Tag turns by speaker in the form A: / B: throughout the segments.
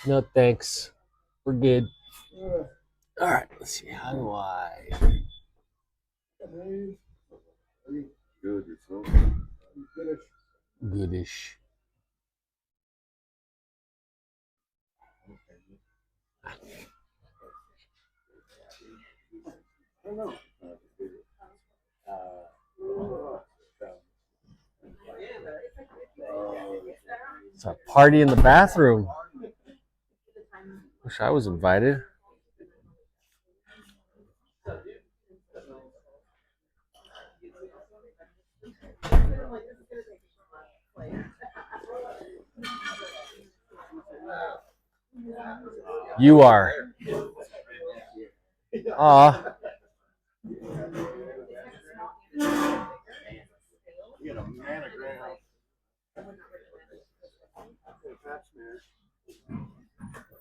A: No, thanks. We're good. All right, let's see. How do I? Goodish. It's a party in the bathroom. Wish I was invited. You are. Aw.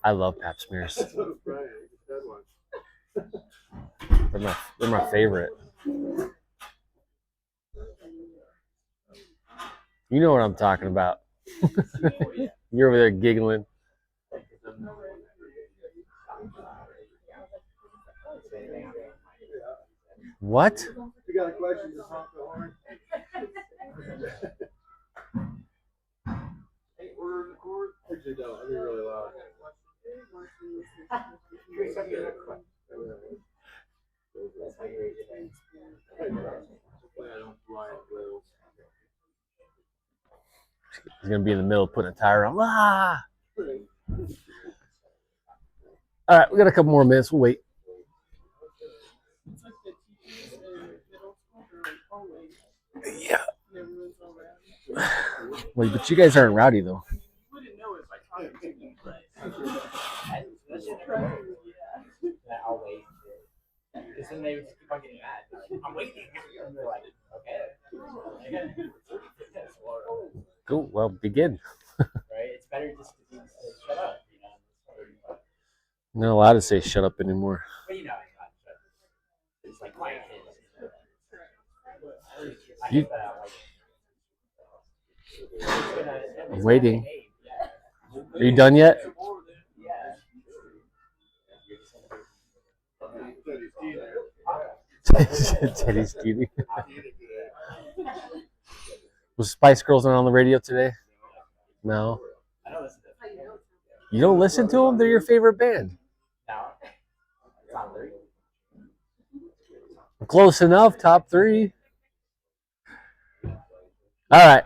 A: I love pap smears. They're my favorite. You know what I'm talking about. You're over there giggling. What? You got a question? Just honk the horn. Order in the court? Actually, don't. I'll be really loud. He's gonna be in the middle putting a tire on. Ah! All right, we got a couple more minutes. We'll wait. Yeah. Wait, but you guys aren't rowdy though.
B: I'll wait. Because then they would keep on getting mad. I'm waiting. And they're like, okay.
A: Cool. Well, begin.
B: Right? It's better just to shut up.
A: I'm not allowed to say shut up anymore.
B: But it's like quiet kids.
A: You, I'm waiting. Are you done yet? Teddy's cutie. Was Spice Girls on the radio today? No. You don't listen to them? They're your favorite band. Close enough. Top 3. All right.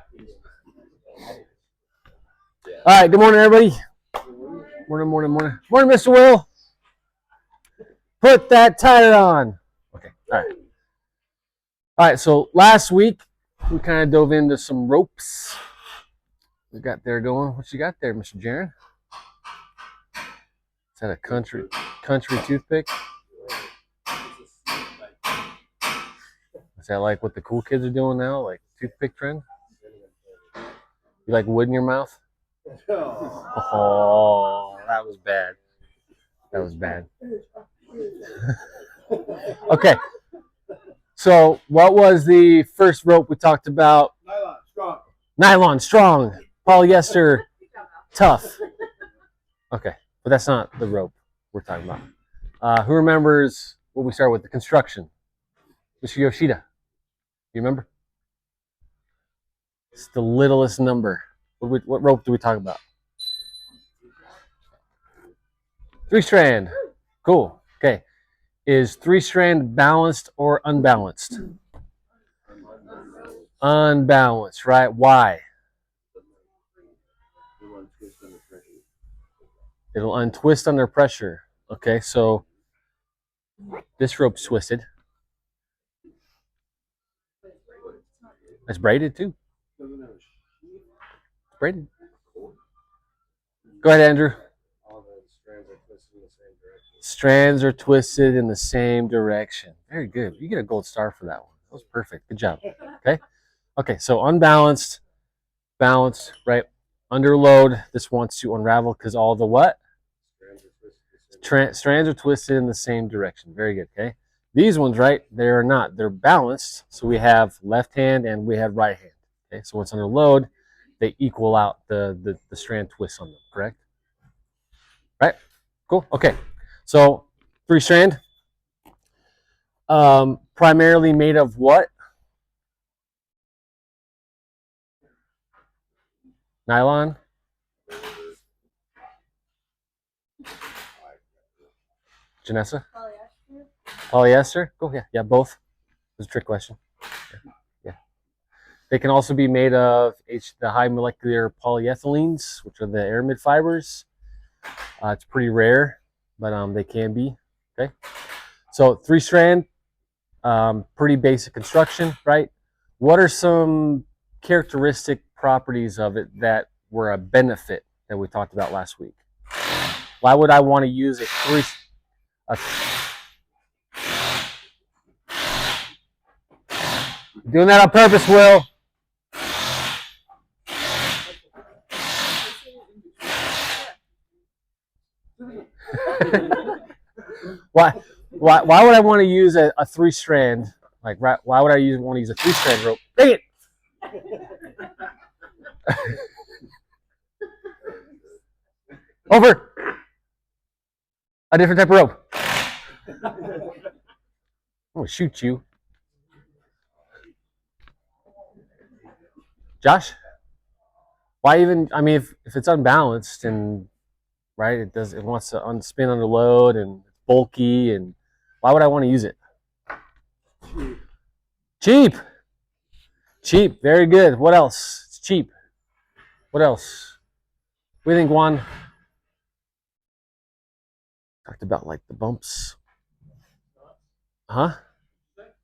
A: All right. Good morning, everybody. Morning, Mr. Will. Put that tire on. Okay. All right. All right. So last week we kind of dove into some ropes. We got there going. What you got there, Mr. Jaron? Is that a country toothpick? Is that like what the cool kids are doing now, like toothpick trend? You like wood in your mouth? Oh, that was bad. That was bad. Okay. So, what was the first rope we talked about? Nylon strong. Polyester tough. Okay, but that's not the rope we're talking about. Who remembers what we started with? The construction. Mr. Yoshida. You remember? It's the littlest number. What rope do we talk about? 3-strand. Cool. Okay. Is 3-strand balanced or unbalanced? Unbalanced, right? Why? It'll untwist under pressure. Okay, so this rope's twisted. It's braided too. It's braided. Go ahead, Andrew. Strands are twisted in the same direction. Very good. You get a gold star for that one. That was perfect. Good job. Okay. Okay. So unbalanced, balanced, right? Under load, this wants to unravel because all the what? Strands are twisted in the same direction. Very good. Okay. These ones, right? They are not. They're balanced. So we have left hand and we have right hand. Okay. So once under load, they equal out the strand twists on them. Correct. Right? Cool. Okay. So 3-strand. Primarily made of what? Nylon. Janessa? Polyester. Cool. Yeah, both. It's a trick question. Yeah. They can also be made of the high molecular polyethylenes, which are the aramid fibers. It's pretty rare, but they can be. Okay. So 3-strand, pretty basic construction, right? What are some characteristic properties of it that were a benefit that we talked about last week? Why would I want to use a doing that on purpose, Will? why would I want to use a 3-strand? Like, why would I want to use a 3-strand rope? Dang it! Over. A different type of rope. I'm gonna shoot you, Josh. Why even? I mean, if it's unbalanced and right, it wants to unspin under load and it's bulky, and why would I want to use it? Cheap. Cheap. Very good. What else? It's cheap. What else? What do you think, Juan? Talked about like the bumps. Huh?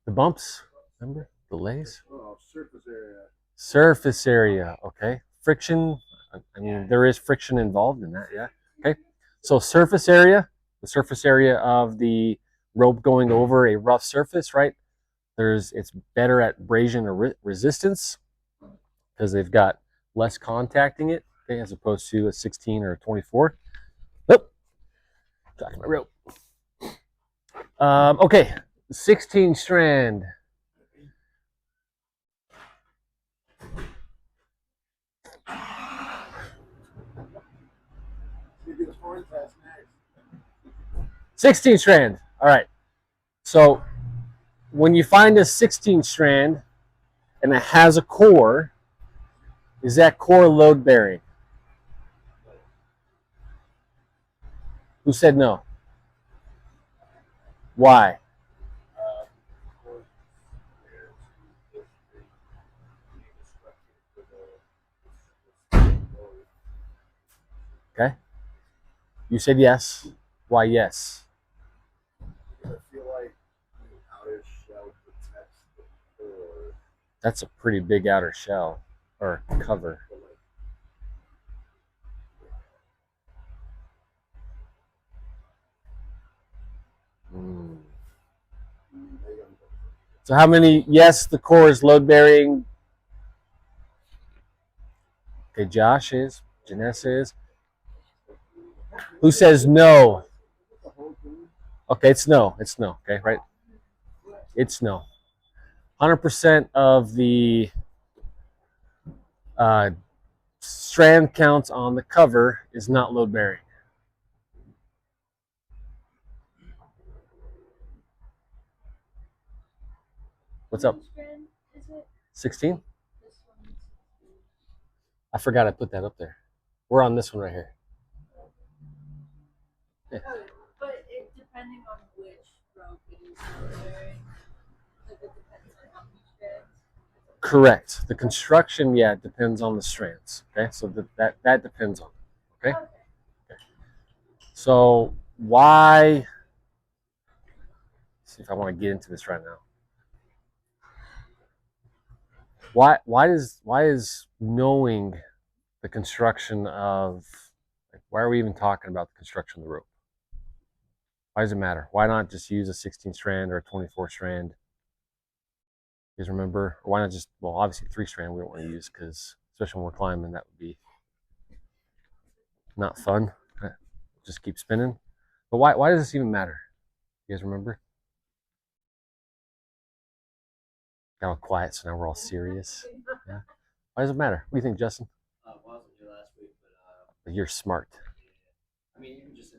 A: The bumps. Remember? Delays?
C: Oh, surface area.
A: Surface area. Okay. Friction. I mean, there is friction involved in that. Yeah. Okay. So surface area, the surface area of the rope going over a rough surface, right? It's better at abrasion or resistance because they've got less contacting it, okay, as opposed to a 16 or a 24. Oh, dropped my rope. Okay, 16-strand.
C: You do the fourth test next.
A: 16-strand. All right. So when you find a 16-strand and it has a core, is that core load bearing? Who said no? Why? Okay. You said yes. Why yes?
C: I feel like the outer shell protects the core.
A: That's a pretty big outer shell or cover. Mm. So how many? Yes, the core is load bearing. Okay, Josh is. Janessa is. Who says no? Okay, it's no. It's no. Okay, right? It's no. 100% of the uh, strand counts on the cover is not load bearing. What's up? 16? I forgot I put that up there. We're on this one right here. Yeah.
D: But it depending on which rope it is wearing, like it depends on how many strands.
A: Correct. The construction, yeah, depends on the strands. Okay, so that depends on it. Okay. So why? Let's see if I want to get into this right now. Why is knowing the construction of why are we even talking about the construction of the rope? Why does it matter? Why not just use a 16-strand or a 24-strand? You guys remember? Or why not just, well, obviously 3-strand we don't want to use because, especially when we're climbing, that would be not fun. Just keep spinning. But why does this even matter? You guys remember? Got all quiet, so now we're all serious. Yeah. Why does it matter? What do you think, Justin?
B: Well, I wasn't here last week, but
A: You're smart.
B: I mean, even just in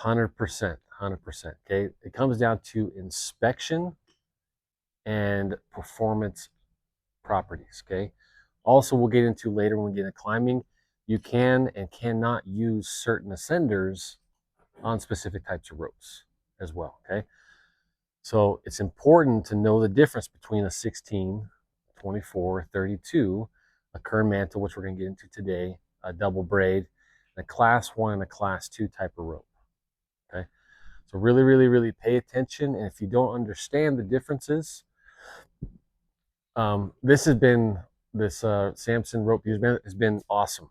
A: 100%, 100%. Okay, it comes down to inspection and performance properties. Okay, also we'll get into later when we get into climbing. You can and cannot use certain ascenders on specific types of ropes as well. Okay, so it's important to know the difference between a 16, 24, 32, a Kern mantle, which we're going to get into today, a double braid, a class 1 and a class 2 type of rope. Okay, so really, really, really pay attention. And if you don't understand the differences, this has been this Samson rope use has been awesome.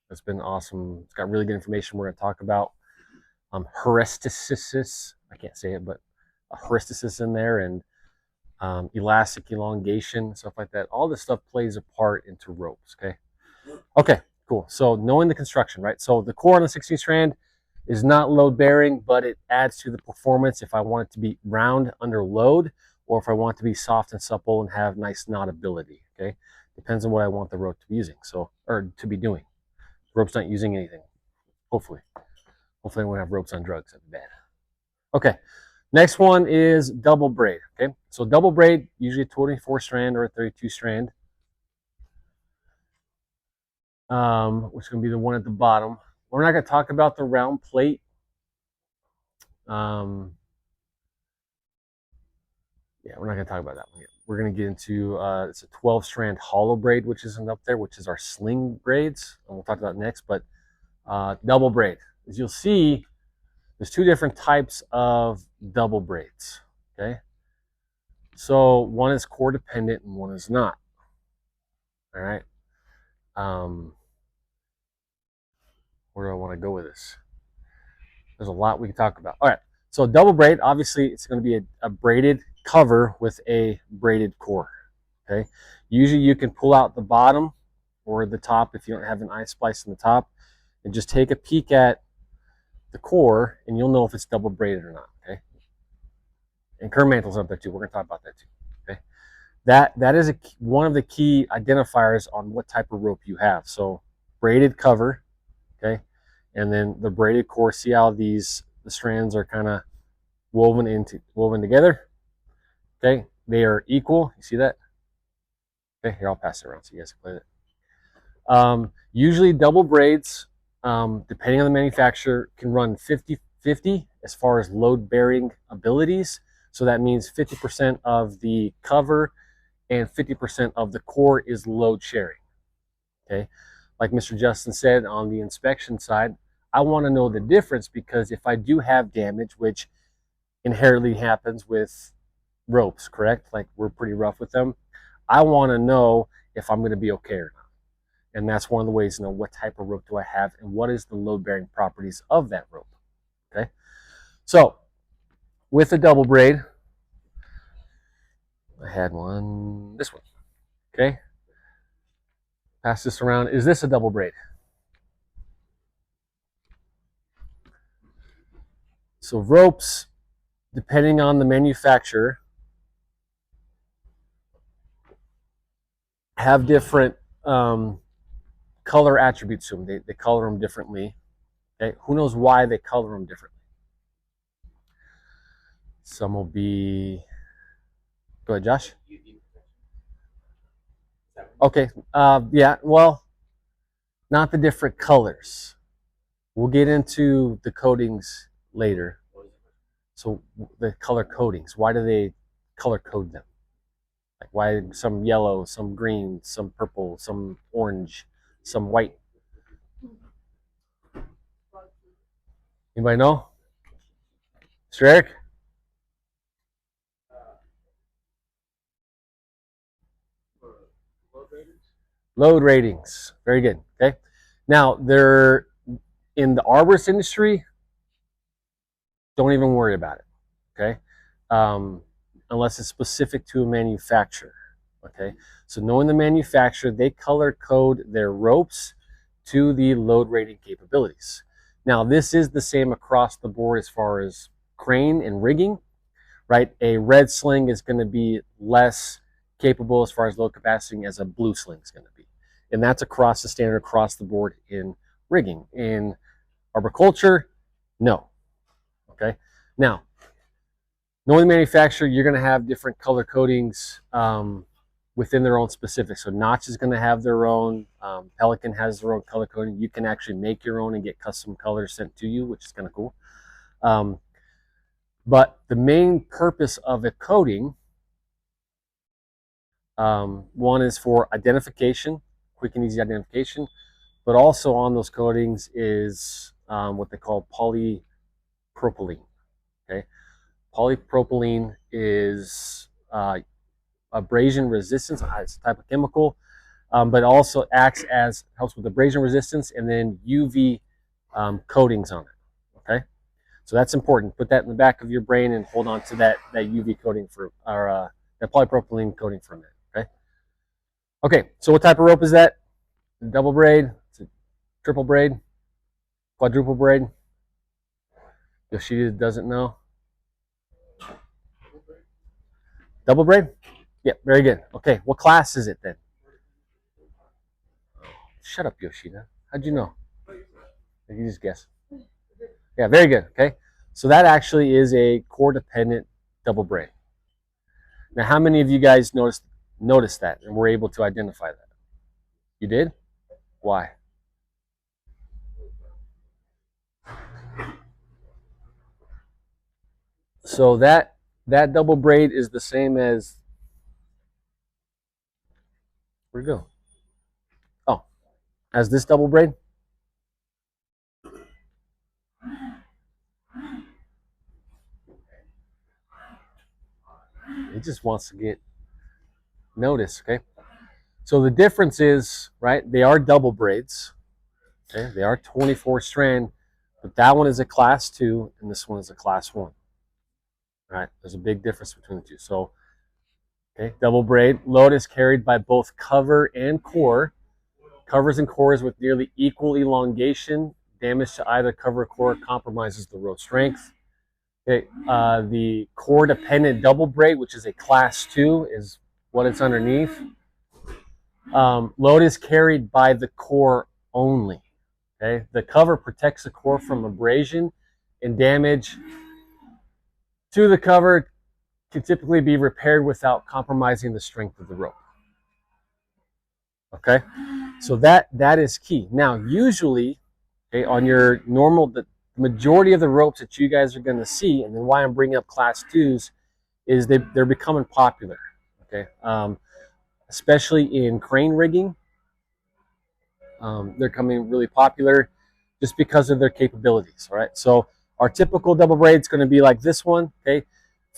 A: It's been awesome. It's got really good information we're going to talk about. Hysteresis, I can't say it, but a hysteresis in there, and elastic elongation, stuff like that. All this stuff plays a part into ropes. Okay, cool. So knowing the construction, right? So the core on the 16 strand is not load bearing, but it adds to the performance if I want it to be round under load, or if I want it to be soft and supple and have nice knotability. Okay, depends on what I want the rope to be using, or to be doing. The rope's not using anything. Hopefully I won't have ropes on drugs. That'd be bad. Okay, next one is double braid. Okay, so double braid, usually a 24 strand or a 32 strand, which is going to be the one at the bottom. We're not going to talk about the round plate. Yeah, we're not going to talk about that one yet. We're going to get into it's a 12 strand hollow braid, which isn't up there, which is our sling braids, and we'll talk about next. But double braid, as you'll see, there's two different types of double braids. Okay, so one is core dependent and one is not. All right. Where do I want to go with this? There's a lot we can talk about. All right. So double braid, obviously, it's going to be a braided cover with a braided core. Okay. Usually you can pull out the bottom or the top if you don't have an eye splice in the top, and just take a peek at the core, and you'll know if it's double braided or not. Okay. And Kern mantle's up there too. We're going to talk about that too. Okay. That is one of the key identifiers on what type of rope you have. So braided cover. Okay. And then the braided core. See how the strands are kind of woven together. Okay, they are equal. You see that? Okay, here, I'll pass it around so you guys can play it. Usually double braids, depending on the manufacturer, can run 50-50 as far as load bearing abilities. So that means 50% of the cover and 50% of the core is load sharing. Okay, like Mr. Justin said, on the inspection side, I want to know the difference, because if I do have damage, which inherently happens with ropes, correct? Like, we're pretty rough with them. I want to know if I'm going to be okay or not. And that's one of the ways to know what type of rope do I have and what is the load bearing properties of that rope. Okay. So with a double braid, I had this one. Okay. Pass this around. Is this a double braid? So ropes, depending on the manufacturer, have different color attributes to them. They color them differently. Okay, who knows why they color them differently? Some will be. Go ahead, Josh. Okay. Yeah. Well, not the different colors. We'll get into the coatings later. So the color coatings. Why do they color code them? Like, why some yellow, some green, some purple, some orange, some white? Anybody know? Mr. Eric? Load ratings. Very good. Okay. Now, they're in the arborist industry. Don't even worry about it. Okay. Unless it's specific to a manufacturer. Okay. So knowing the manufacturer, they color code their ropes to the load rating capabilities. Now, this is the same across the board as far as crane and rigging, right? A red sling is going to be less capable as far as load capacity as a blue sling is going to be. And that's across the standard, across the board in rigging. In arboriculture, no. Okay. Now, knowing the manufacturer, you're going to have different color codings within their own specifics. So Notch is going to have their own. Pelican has their own color coding. You can actually make your own and get custom colors sent to you, which is kind of cool. But the main purpose of a coating, one is for identification, quick and easy identification, but also on those coatings is what they call polypropylene. Okay, polypropylene is abrasion resistance. It's a type of chemical, but also helps with abrasion resistance and then UV coatings on it. Okay, so that's important. Put that in the back of your brain and hold on to that UV coating or that polypropylene coating for a minute. Okay. Okay. So what type of rope is that? Double braid. It's a triple braid. Quadruple braid. Yoshida doesn't know. Double braid? Yeah, very good. Okay, what class is it then? Shut up, Yoshida. How'd you know? You just guess. Yeah, very good. Okay, so that actually is a core-dependent double braid. Now, how many of you guys noticed that and were able to identify that? You did? Why? So that double braid is the same as, where'd it go? Oh, as this double braid? It just wants to get noticed, okay? So the difference is, right, they are double braids, okay? They are 24 strand, but that one is a class 2 and this one is a class 1. All right, there's a big difference between the two. So, okay, double braid, load is carried by both cover and core. Covers and cores with nearly equal elongation. Damage to either cover or core compromises the rope strength. Okay, the core-dependent double braid, which is a class 2, is what it's underneath. Load is carried by the core only. Okay, the cover protects the core from abrasion and damage to the cover can typically be repaired without compromising the strength of the rope. Okay, so that is key. Now, usually, okay, on your normal, the majority of the ropes that you guys are going to see, and then why I'm bringing up class 2s, is they're becoming popular. Okay, especially in crane rigging. They're coming really popular just because of their capabilities. All right, so our typical double braid is going to be like this one. Okay,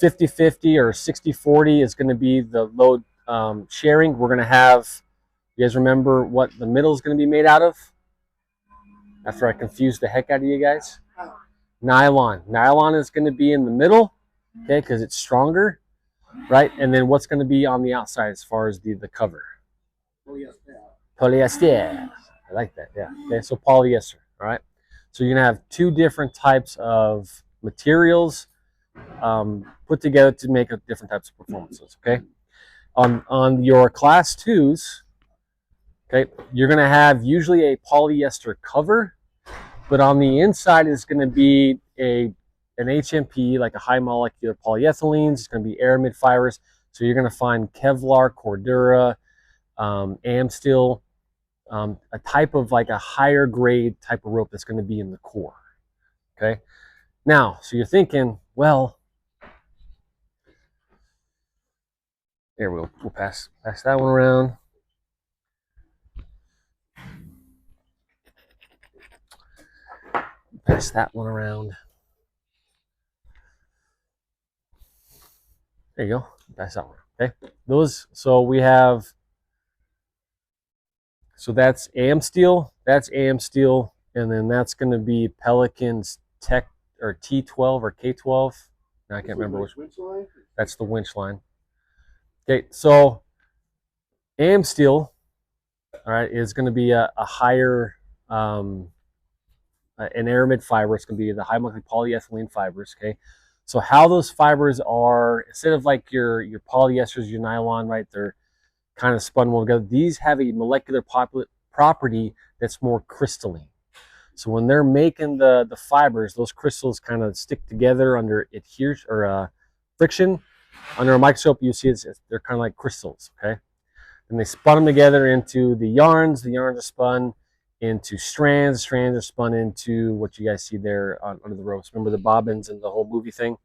A: 50-50 or 60-40 is going to be the load sharing. We're going to have, you guys remember what the middle is going to be made out of? After I confused the heck out of you guys. Nylon. Nylon is going to be in the middle, okay, because it's stronger, right? And then what's going to be on the outside as far as the cover? Polyester. I like that, yeah. Okay, so polyester, all right? So you're going to have two different types of materials put together to make different types of performances, okay? On your class 2s, okay, you're going to have usually a polyester cover, but on the inside is going to be an HMP, like a high molecular polyethylenes. It's going to be aramid fibers. So you're going to find Kevlar, Cordura, Amsteel, a type of like a higher grade type of rope that's going to be in the core. Okay. Now, so you're thinking, well, there we'll pass that one around. Pass that one around. There you go. Pass that one. Okay. Those. So we have. So that's Amsteel. That's Amsteel, and then that's going to be Pelican's Tech or T12 or K12. I can't remember which. That's the winch line. Okay, so Amsteel, all right, is going to be a higher an aramid fiber. It's going to be the high molecular polyethylene fibers. Okay, so how those fibers are, instead of like your polyesters, your nylon, right? They're kind of spun well together. These have a molecular property that's more crystalline. So when they're making the fibers, those crystals kind of stick together under friction. Under a microscope, you see they're kind of like crystals, okay? And they spun them together into the yarns. The yarns are spun into strands. Strands are spun into what you guys see there under the ropes. Remember the bobbins and the whole movie thing?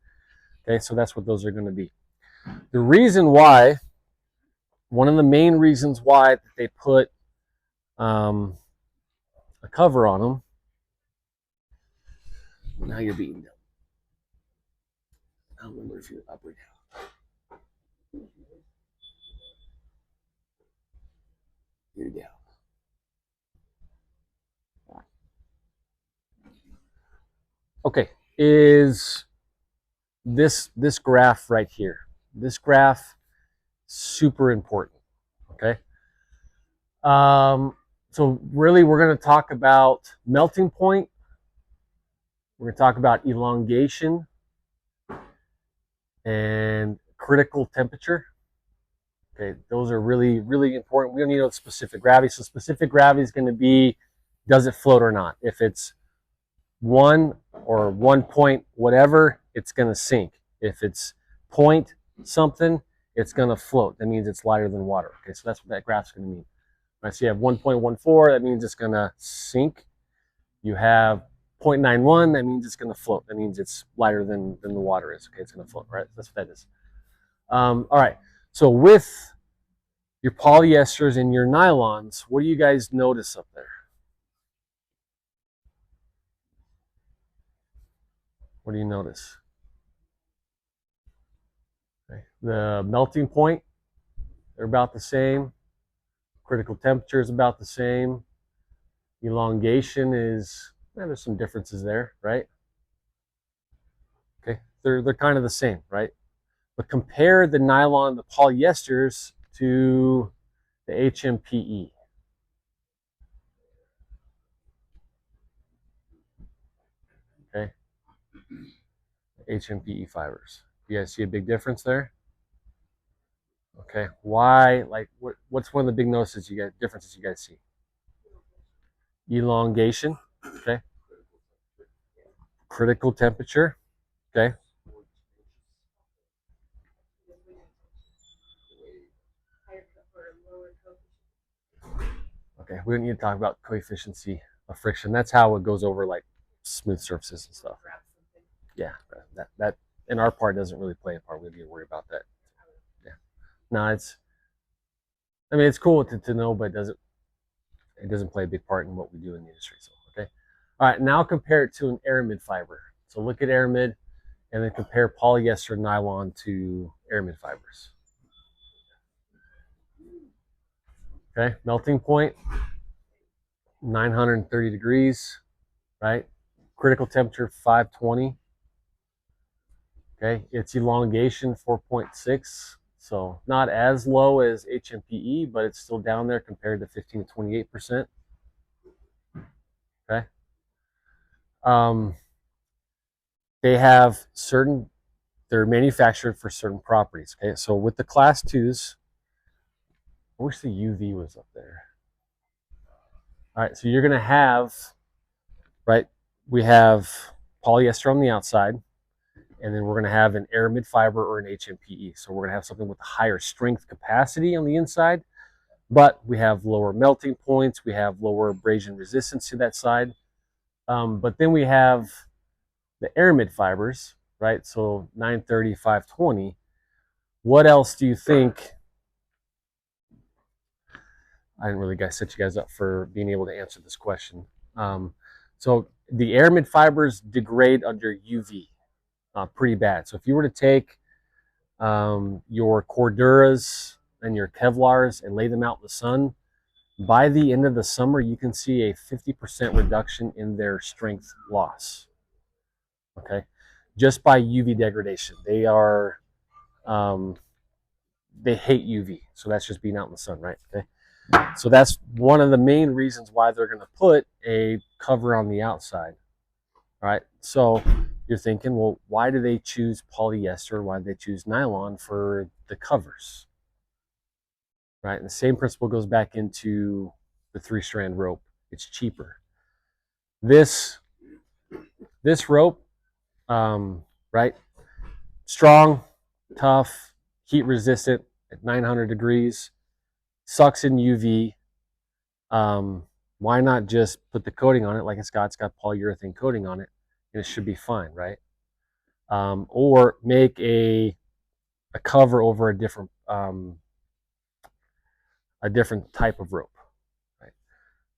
A: Okay, so that's what those are going to be. The reason why, one of the main reasons why they put a cover on them. Now you're beating them. I don't remember if you're up or down. You're down. Okay, is this graph right here. This graph, super important, okay? So really we're going to talk about melting point. We're going to talk about elongation and critical temperature. Okay, those are really, really important. We don't need a specific gravity. So specific gravity is going to be, does it float or not? If it's 1 or 1 point whatever, it's going to sink. If it's point something, it's going to float. That means it's lighter than water. Okay, so that's what that graph's going to mean. Right, so you have 1.14, that means it's going to sink. You have 0.91, that means it's going to float. That means it's lighter than the water is. Okay, it's going to float, right? That's what that is. All right, so with your polyesters and your nylons, what do you guys notice up there? What do you notice? Okay. The melting point, they're about the same. Critical temperature is about the same. Elongation is, there's some differences there, right? Okay, they're kind of the same, right? But compare the nylon, the polyesters to the HMPE. Okay, HMPE fibers. You guys see a big difference there? Okay, why? Like, what's one of the big differences you guys see? Elongation. Okay. Critical temperature. Okay. Okay, we don't need to talk about coefficient of friction. That's how it goes over like smooth surfaces and stuff. Yeah, that in our part doesn't really play a part. We don't need to worry about that. Yeah. No, it's cool to know, but it doesn't play a big part in what we do in the industry. So okay. All right, now compare it to an aramid fiber. So look at aramid and then compare polyester nylon to aramid fibers. Okay, melting point, 930 degrees, right? Critical temperature, 520. Okay, its elongation, 4.6. So not as low as HMPE, but it's still down there compared to 15 to 28%. Okay. They have they're manufactured for certain properties. Okay, so with the class 2s, I wish the UV was up there. All right, so you're going to have, right, we have polyester on the outside, and then we're going to have an aramid fiber or an HMPE. So we're going to have something with a higher strength capacity on the inside, but we have lower melting points, we have lower abrasion resistance to that side. But then we have the aramid fibers, right? So 930, 520. What else do you think? I didn't really set you guys up for being able to answer this question. So the aramid fibers degrade under UV pretty bad. So if you were to take your Corduras and your Kevlars and lay them out in the sun, by the end of the summer, you can see a 50% reduction in their strength loss. Okay, just by UV degradation. They are, they hate UV, so that's just being out in the sun, right? Okay, so that's one of the main reasons why they're going to put a cover on the outside. All right, so you're thinking, well, why do they choose polyester? Why do they choose nylon for the covers? Right, and the same principle goes back into the 3-strand rope. It's cheaper. This rope, right? Strong, tough, heat resistant at 900 degrees, sucks in UV. Why not just put the coating on it like it's got polyurethane coating on it, and it should be fine, right? Or make a cover over a different type of rope. Right?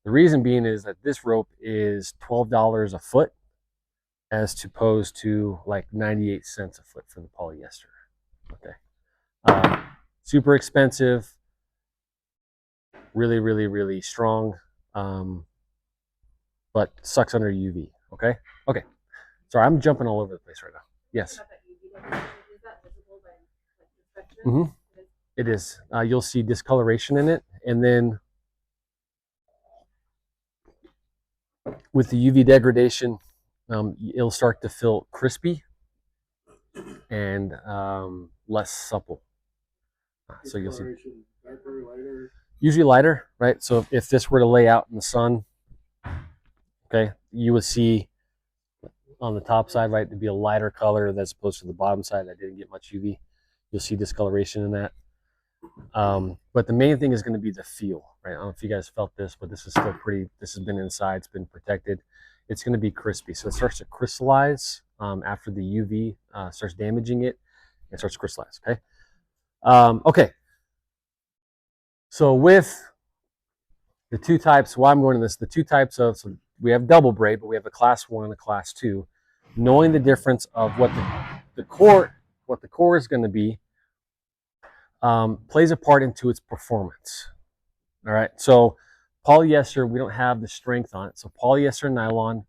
A: The reason being is that this rope is $12 a foot, as opposed to like 98 cents a foot for the polyester. Okay, super expensive, really, really, really strong, but sucks under UV. Okay. Sorry, I'm jumping all over the place right now. Yes. Mm-hmm. It is. You'll see discoloration in it, and then with the UV degradation, it'll start to feel crispy and less supple. So you'll see.
C: Darker, lighter.
A: Usually lighter, right? So if this were to lay out in the sun, okay, you would see on the top side, right, to be a lighter color as opposed to the bottom side that didn't get much UV. You'll see discoloration in that. But the main thing is going to be the feel, right? I don't know if you guys felt this, but this is still pretty, this has been inside, it's been protected. It's going to be crispy. So it starts to crystallize after the UV starts damaging it. It starts to crystallize, okay? Okay. So with the two types, why I'm going to this, the two types of, so we have double braid, but we have a class 1 and a class 2. Knowing the difference of what the core is going to be plays a part into its performance. All right, so polyester, we don't have the strength on it. So polyester and nylon,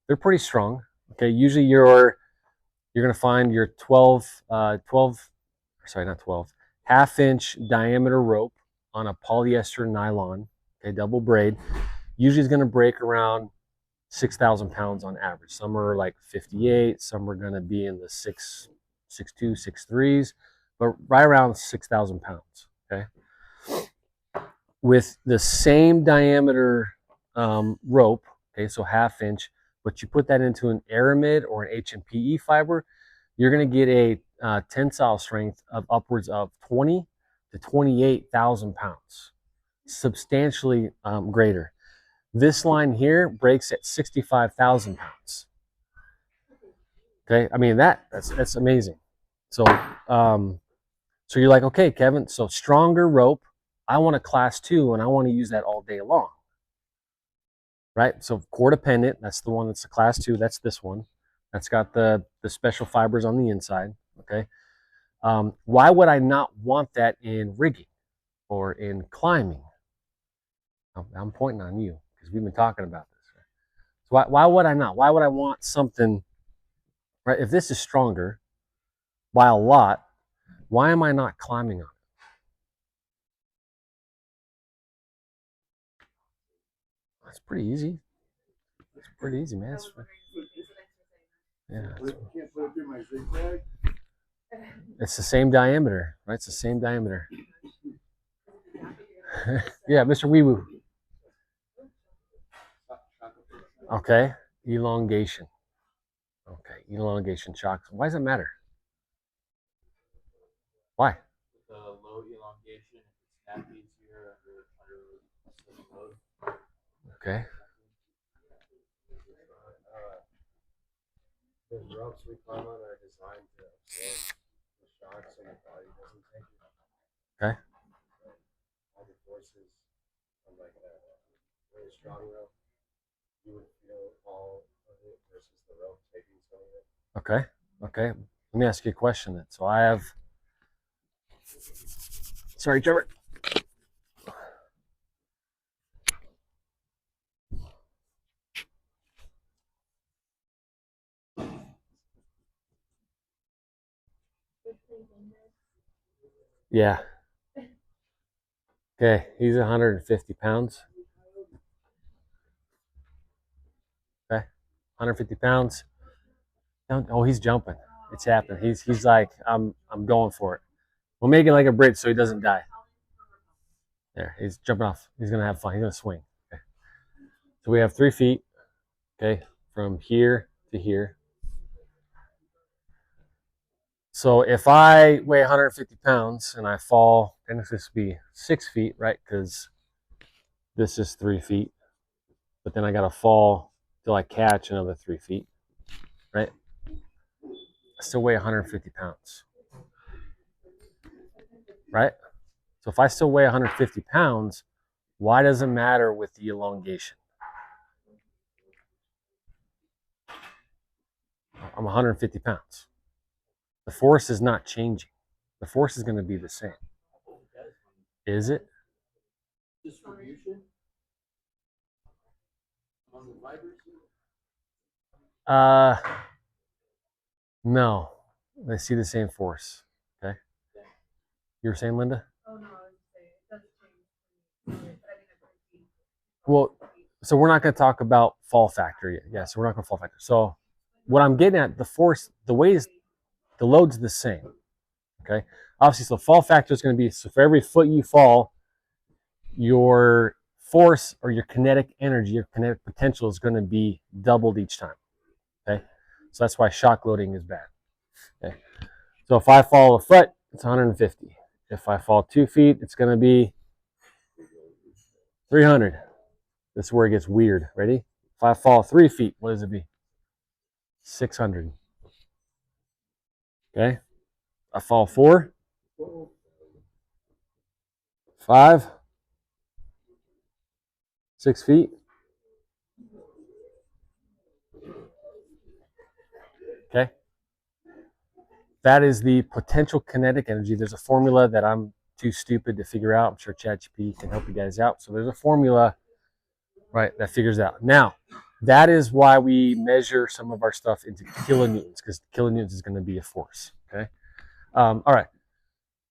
A: they're pretty strong. Okay, usually you're going to find your 12.5-inch diameter rope on a polyester nylon, okay, double braid. Usually is going to break around 6,000 pounds on average. Some are like 58, some are going to be in the 6'2", 6'3s, but right around 6,000 pounds. Okay. With the same diameter rope, okay, so 1/2 inch, but you put that into an aramid or an HMPE fiber, you're going to get a tensile strength of upwards of 20 to 28,000 pounds, substantially greater. This line here breaks at 65,000 pounds. Okay, I mean that's amazing. So so you're like, okay, Kevin, so stronger rope. I want a class 2 and I want to use that all day long. Right? So core dependent, that's the one that's a class 2. That's this one. That's got the special fibers on the inside. Okay. Why would I not want that in rigging or in climbing? I'm pointing on you because we've been talking about this. So why would I not? Why would I want something, right? If this is stronger by a lot, why am I not climbing on it? It's pretty easy. It's pretty easy, man. Yeah.
C: Can't put it through my zigzag.
A: It's the same diameter, right? It's the same diameter. Yeah, Mr. Wee Woo. Okay, elongation. Okay, elongation shocks. Why does it matter? Why?
B: The low elongation, it snaps easier under load.
A: Okay.
C: The ropes we climb on are designed to absorb the shocks so your body doesn't take it.
A: Okay.
C: All the forces on like a really strong rope, you would feel all of it versus the rope taking some of it.
A: Okay. Okay. Let me ask you a question then. So I have. Sorry, Trevor. Yeah. Okay, he's 150 pounds. Okay, 150 pounds. Oh, he's jumping. It's happening. He's like, I'm going for it. We'll make it like a bridge so he doesn't die. There, he's jumping off. He's gonna have fun. He's gonna swing. Okay. So we have 3 feet. okay, from here to here. So if I weigh 150 pounds and I fall, and this would be 6 feet, right? Because this is 3 feet, but then I got to fall till I catch another 3 feet, right? I still weigh 150 pounds, right? So if I still weigh 150 pounds, why does it matter with the elongation? I'm 150 pounds. The force is not changing. The force is going to be the same. Is it?
C: Distribution among the fibers?
A: No. They see the same force. Okay. You were saying, Linda?
D: Oh no, I was saying it does change. But I mean, I've seen.
A: Well, so we're not going to talk about fall factor yet. Yeah, so we're not going to fall factor. So what I'm getting at, the force, the weight is, the load's the same. Okay. Obviously, so fall factor is going to be, so for every foot you fall, your force or your kinetic energy, your kinetic potential is going to be doubled each time. Okay. So that's why shock loading is bad. Okay. So if I fall a foot, it's 150. If I fall 2 feet, it's going to be 300. This is where it gets weird. Ready? If I fall 3 feet, what does it be? 600. Okay. I fall 4, 5, 6 feet. Okay. That is the potential kinetic energy. There's a formula that I'm too stupid to figure out. I'm sure ChatGPT can help you guys out. So there's a formula, right, that figures out. Now, that is why we measure some of our stuff into kilonewtons, because kilonewtons is going to be a force. Okay. All right.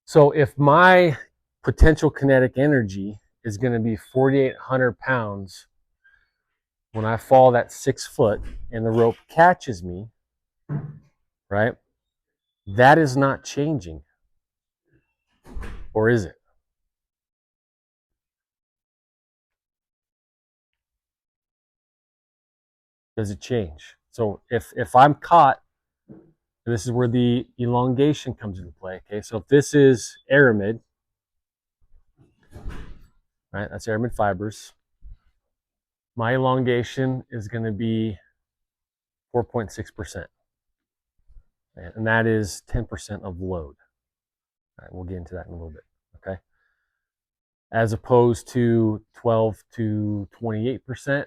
A: So if my potential kinetic energy is going to be 4,800 pounds when I fall that 6 foot and the rope catches me, right? That is not changing. Or is it? Does it change? So if I'm caught, this is where the elongation comes into play. Okay, so if this is aramid, right? That's aramid fibers. My elongation is going to be 4.6%, and that is 10% of load. All right, we'll get into that in a little bit. Okay, as opposed to 12 to 28%,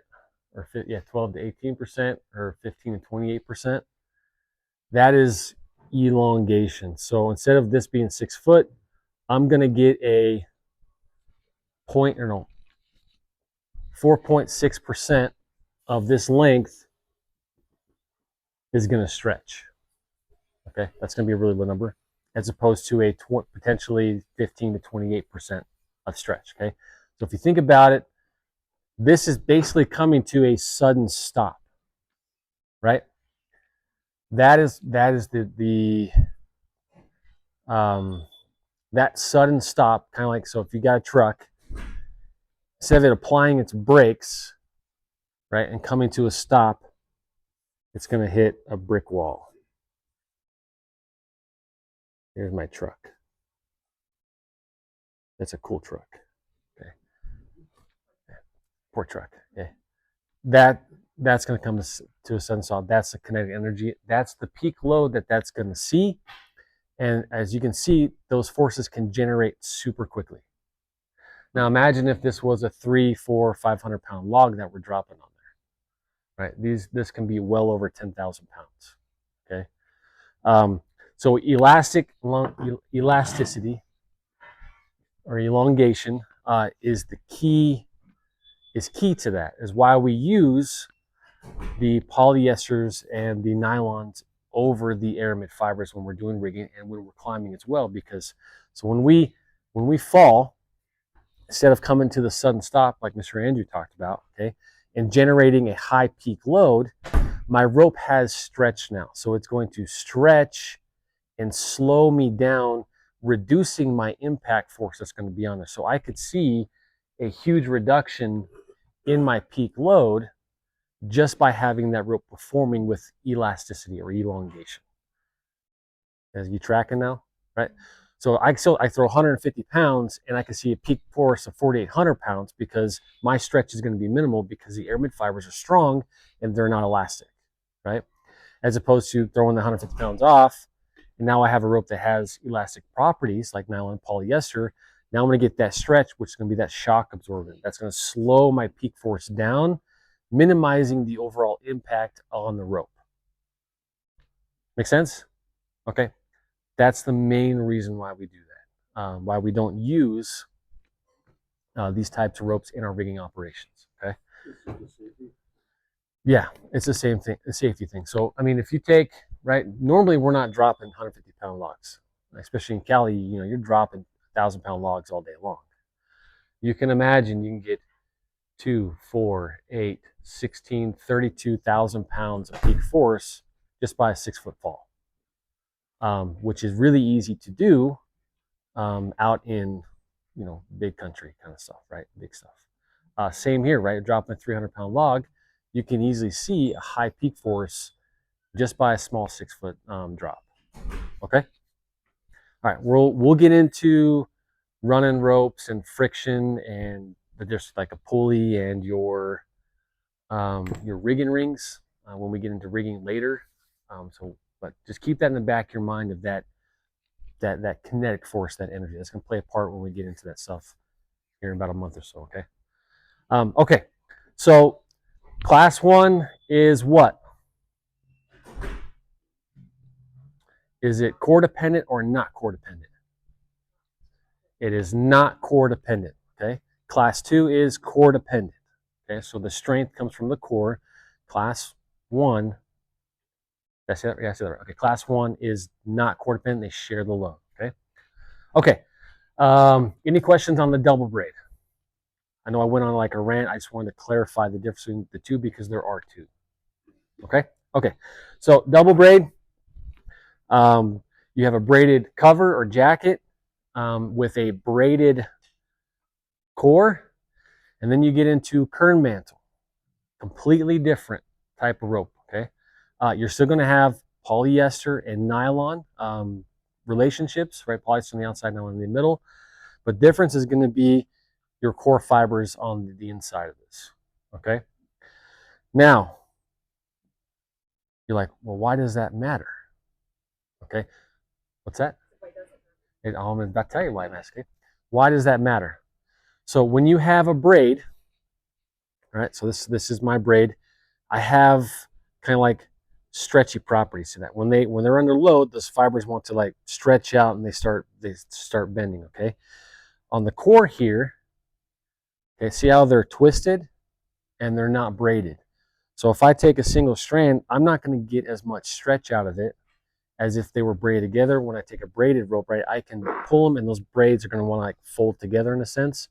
A: or 12 to 18%, or 15 to 28%. That is elongation. So instead of this being 6 foot, I'm going to get a 4.6% of this length is going to stretch. Okay, that's going to be a really low number, as opposed to a potentially 15 to 28% of stretch. Okay, so if you think about it, this is basically coming to a sudden stop, right? That is that sudden stop, kind of like, so if you got a truck, instead of it applying its brakes, right, and coming to a stop, it's going to hit a brick wall. Here's my truck. That's a cool truck. Okay. Poor truck. Okay. That's going to come to a sudden stop. That's the kinetic energy. That's the peak load that's going to see. And as you can see, those forces can generate super quickly. Now imagine if this was a 3, 4, 500 pound log that we're dropping on there, right? This can be well over 10,000 pounds. Okay. So elasticity or elongation is key to that. Is why we use the polyesters and the nylons over the aramid fibers when we're doing rigging and when we're climbing as well. Because so when we fall, instead of coming to the sudden stop like Mr. Andrew talked about, okay, and generating a high peak load, my rope has stretched now. So it's going to stretch and slow me down, reducing my impact force that's going to be on there. So I could see a huge reduction in my peak load just by having that rope performing with elasticity or elongation. As you tracking now, right? So I throw 150 pounds and I can see a peak force of 4,800 pounds because my stretch is going to be minimal because the aramid fibers are strong and they're not elastic, right? As opposed to throwing the 150 pounds off, and now I have a rope that has elastic properties like nylon polyester. Now I'm going to get that stretch, which is going to be that shock absorbent. That's going to slow my peak force down, minimizing the overall impact on the rope. Make sense? Okay. That's the main reason why we do that, why we don't use these types of ropes in our rigging operations. Okay. Yeah, it's the same thing, a safety thing. So, I mean, if you take, right, normally we're not dropping 150-pound logs, especially in Cali, you know, you're dropping 1,000-pound logs all day long. You can imagine you can get 2, 4, 8, 16, 32,000 pounds of peak force just by a 6-foot fall, which is really easy to do out in, you know, big country kind of stuff, right? Big stuff. Same here, right? Dropping a 300-pound log, you can easily see a high peak force just by a small 6-foot drop. Okay. All right. We'll get into running ropes and friction and just like a pulley and your rigging rings when we get into rigging later. But just keep that in the back of your mind of that kinetic force, that energy. That's going to play a part when we get into that stuff here in about a month or so. Okay. Okay. So class 1 is what? Is it core dependent or not core dependent? It is not core dependent. Okay. Class 2 is core dependent. Okay. So the strength comes from the core. Class 1. That's it. Yeah, that's it. Okay. Class 1 is not core dependent. They share the load. Okay. Okay. Any questions on the double braid? I know I went on like a rant. I just wanted to clarify the difference between the two because there are two. Okay. Okay. So double braid. You have a braided cover or jacket with a braided core, and then you get into kern mantle, completely different type of rope. Okay, you're still going to have polyester and nylon relationships, right? Polyester on the outside, nylon in the middle, but difference is going to be your core fibers on the inside of this. Okay, now you're like, well, why does that matter? Okay, what's that? I'm about to tell you why I'm asking. Why does that matter? So when you have a braid, all right, so this is my braid. I have kind of like stretchy properties to that. When they're under load, those fibers want to like stretch out and they start bending. Okay, on the core here, okay, see how they're twisted and they're not braided. So if I take a single strand, I'm not going to get as much stretch out of it as if they were braided together. When I take a braided rope, right, I can pull them and those braids are going to want to like fold together in a sense.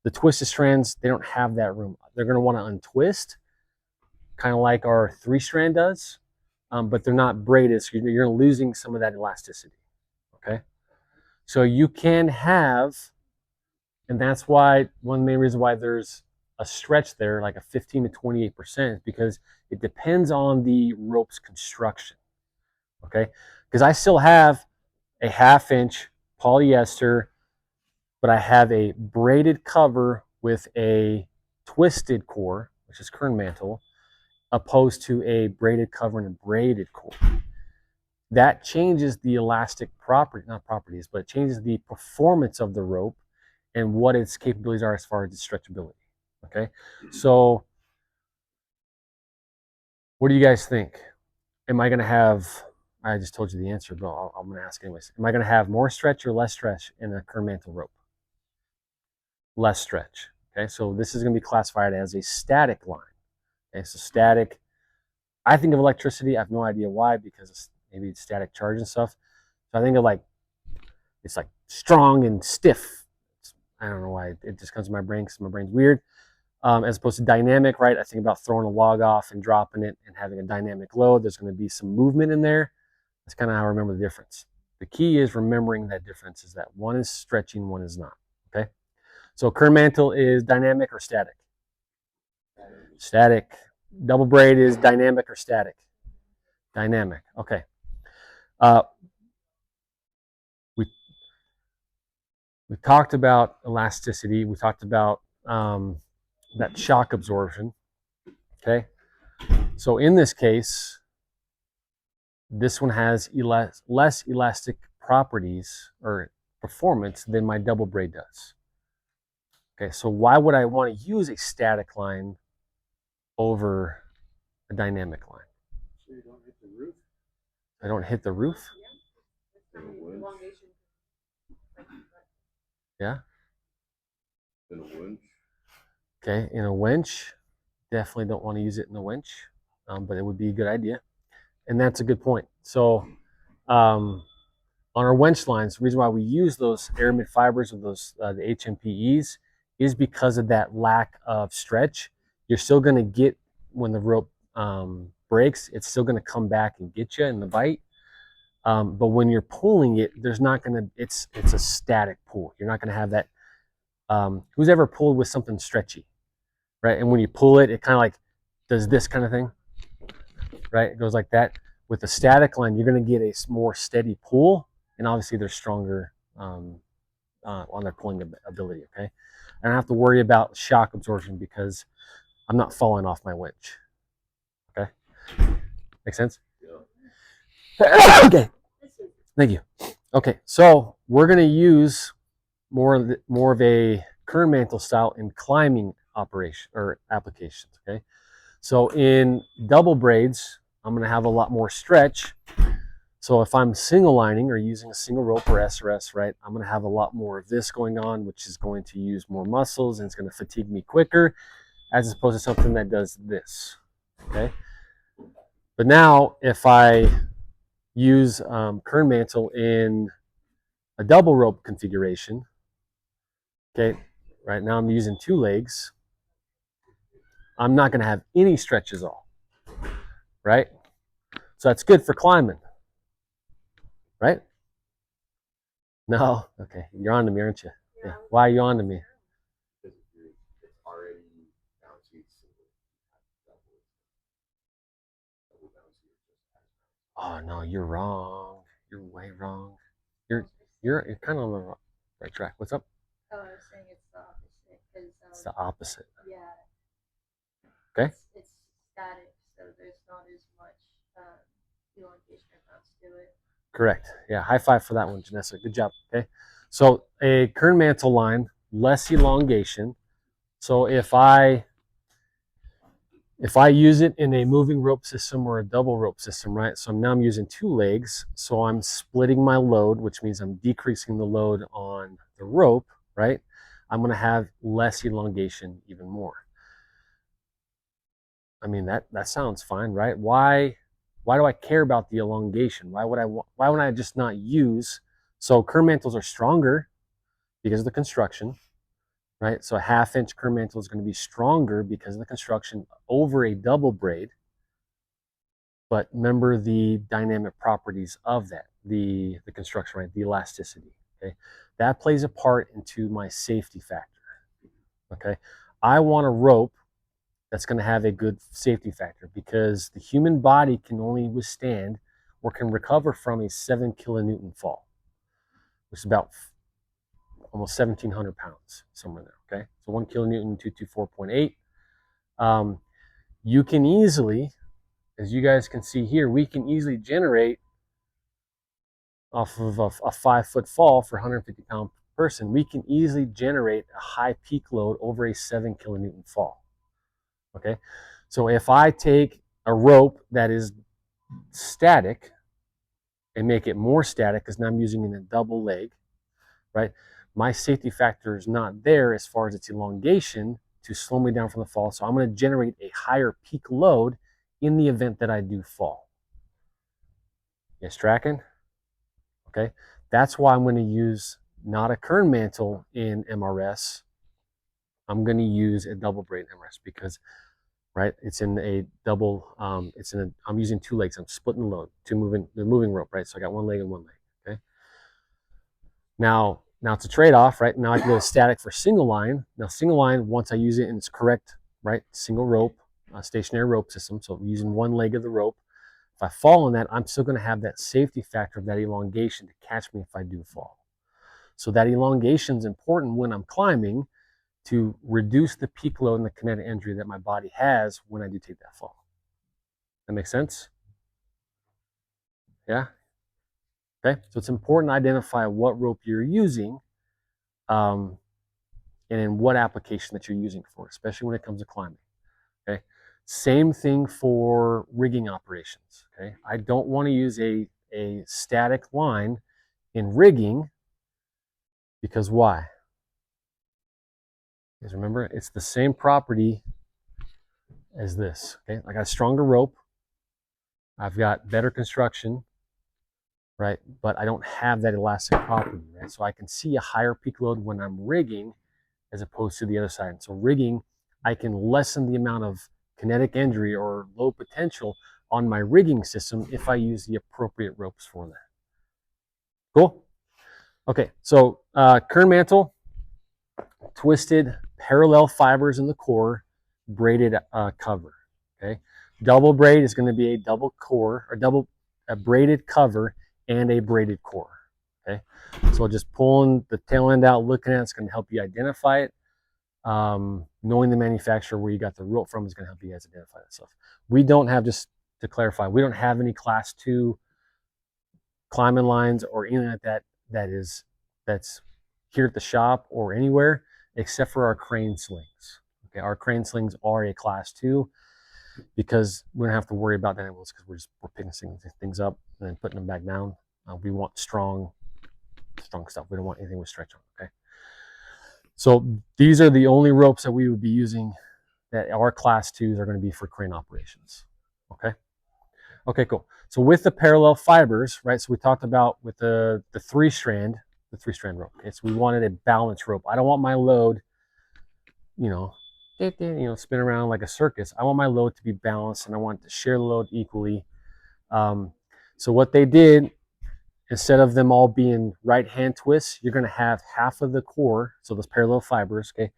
A: The twisted strands, they don't have that room. They're going to want to untwist, kind of like our 3-strand does, but they're not braided, so you're losing some of that elasticity. Okay, so you can have, and that's why one of the main reasons why there's a stretch there, like a 15 to 28%, because it depends on the rope's construction. Okay, because I still have a 1/2-inch polyester, but I have a braided cover with a twisted core, which is kern mantle, opposed to a braided cover and a braided core. That changes the elastic property, not properties, but it changes the performance of the rope and what its capabilities are as far as its stretchability. Okay, so what do you guys think? Am I going to have, I just told you the answer, but I'm going to ask anyways. Am I going to have more stretch or less stretch in a kern mantle rope? Less stretch. Okay, so this is going to be classified as a static line. Okay, so static. I think of electricity. I have no idea why, because maybe it's static charge and stuff. So I think of like, it's like strong and stiff. I don't know why. It just comes to my brain because my brain's weird. As opposed to dynamic, right? I think about throwing a log off and dropping it and having a dynamic load. There's going to be some movement in there. That's kind of how I remember the difference. The key is remembering that difference is that one is stretching, one is not. Okay. So kern mantle is dynamic or static? Static. Double braid is dynamic or static? Dynamic. Okay. Uh, we we talked about elasticity. We talked about that shock absorption. Okay. So in this case, this one has less elastic properties or performance than my double braid does. Okay, so why would I want to use a static line over a dynamic line?
C: So you don't hit the roof?
A: I don't hit the roof? Yeah.
C: In a winch?
A: Okay, in a winch, definitely don't want to use it in a winch, but it would be a good idea. And that's a good point. So on our winch lines, the reason why we use those aramid fibers of those the HMPEs is because of that lack of stretch. You're still going to get, when the rope breaks, it's still going to come back and get you in the bite. But when you're pulling it, there's not going to, it's a static pull. You're not going to have that. Who's ever pulled with something stretchy, right? And when you pull it, it kind of like does this kind of thing, right? It goes like that. With a static line, you're going to get a more steady pull, and obviously they're stronger on their pulling ability. Okay, I don't have to worry about shock absorption because I'm not falling off my winch. Okay, make sense? Yeah. Okay, thank you. Okay, so we're going to use more of a kern mantle style in climbing operation or applications. Okay, so in double braids, I'm going to have a lot more stretch. So if I'm single lining or using a single rope or SRS, right, I'm going to have a lot more of this going on, which is going to use more muscles and it's going to fatigue me quicker, as opposed to something that does this. Okay. But now if I use kern mantle in a double rope configuration, okay, right now I'm using 2 legs. I'm not going to have any stretches all, right? So that's good for climbing, right? No, okay, you're on to me, aren't you? Yeah. Why are you on to me?
C: Because it's already bouncy.
A: Oh no, you're wrong. You're way wrong. You're kind of on the right track. What's up?
D: Oh, I was saying it's the opposite because
A: It's the opposite.
D: yeah,
A: Okay.
D: it's static, so there's not as much elongation or bounce to it.
A: Correct. Yeah. High five for that one, Janessa. Good job. Okay. So a kern mantle line, less elongation. So if I use it in a moving rope system or a double rope system, right? So now I'm using 2 legs. So I'm splitting my load, which means I'm decreasing the load on the rope, right? I'm going to have less elongation even more. I mean, that sounds fine, right? Why do I care about the elongation? Why would I just not use? So kern mantles are stronger because of the construction, right? So a 1/2 inch kern mantle is going to be stronger because of the construction over a double braid. But remember the dynamic properties of that, the construction, right? The elasticity, okay? That plays a part into my safety factor, okay? I want a rope that's going to have a good safety factor because the human body can only withstand or can recover from a 7 kilonewton fall, which is about almost 1,700 pounds, somewhere there, okay? So 1 kilonewton, 224.8. You can easily, as you guys can see here, we can easily generate off of a 5-foot fall for a 150-pound person, we can easily generate a high peak load over a 7 kilonewton fall. Okay, so if I take a rope that is static and make it more static, because now I'm using it in a double leg, right? My safety factor is not there as far as its elongation to slow me down from the fall. So I'm going to generate a higher peak load in the event that I do fall. You guys tracking? Okay, that's why I'm going to use not a kern mantle in MRS. I'm going to use a double braid MRS because, right, it's in a double. I'm using 2 legs. I'm splitting the load, the moving rope, right? So I got 1 leg and 1 leg. Okay. Now it's a trade-off, right? Now I can go static for single line. Now single line, once I use it in its correct, right, single rope, a stationary rope system, so using one leg of the rope. If I fall on that, I'm still going to have that safety factor of that elongation to catch me if I do fall. So that elongation is important when I'm climbing to reduce the peak load and the kinetic injury that my body has when I do take that fall. That makes sense? Yeah? Okay, so it's important to identify what rope you're using and in what application that you're using for, especially when it comes to climbing. Okay, same thing for rigging operations. Okay, I don't want to use a static line in rigging because why? Because remember, it's the same property as this. Okay, I got a stronger rope, I've got better construction, right? But I don't have that elastic property, right? So I can see a higher peak load when I'm rigging as opposed to the other side. So rigging, I can lessen the amount of kinetic injury or low potential on my rigging system if I use the appropriate ropes for that. Cool? Okay, so Kern mantle, twisted parallel fibers in the core, braided cover. Okay, double braid is going to be a double core or a braided cover and a braided core. Okay, so just pulling the tail end out, looking at it's going to help you identify it. Knowing the manufacturer where you got the rope from is going to help you guys identify that stuff. We don't have, just to clarify, we don't have any class 2 climbing lines or anything like that that's here at the shop or anywhere except for our crane slings. Okay, our crane slings are a class 2 because we don't have to worry about that because we're picking things up and then putting them back down. We want strong stuff. We don't want anything with stretch on. Okay, so these are the only ropes that we would be using that our class 2s are going to be for crane operations. Okay. Okay, cool. So with the parallel fibers, right? So we talked about with the three strand rope. Okay, so we wanted a balanced rope. I don't want my load, spin around like a circus. I want my load to be balanced, and I want to share the load equally. So what they did, instead of them all being right hand twists, you're going to have half of the core. So those parallel fibers, okay,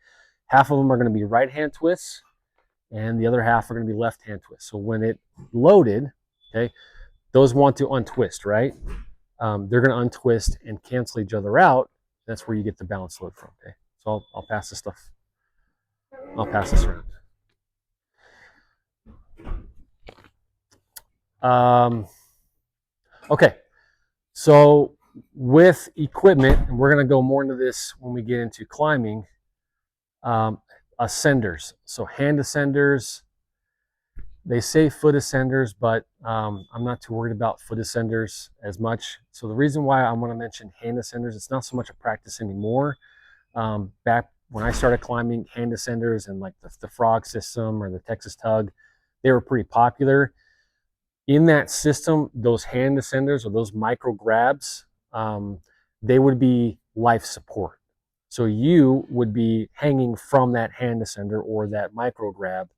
A: half of them are going to be right hand twists, and the other half are going to be left hand twists. So when it loaded, okay, those want to untwist, right? They're going to untwist and cancel each other out. That's where you get the balance load from. Okay, so I'll pass this stuff. I'll pass this around. Okay, so with equipment, and we're going to go more into this when we get into climbing. Ascenders, so hand ascenders. They say foot ascenders, but I'm not too worried about foot ascenders as much. So the reason why I want to mention hand ascenders, it's not so much a practice anymore. Back when I started climbing, hand ascenders and like the frog system or the Texas tug, they were pretty popular. In that system, those hand ascenders or those micro grabs, they would be life support. So you would be hanging from that hand ascender or that micro grab,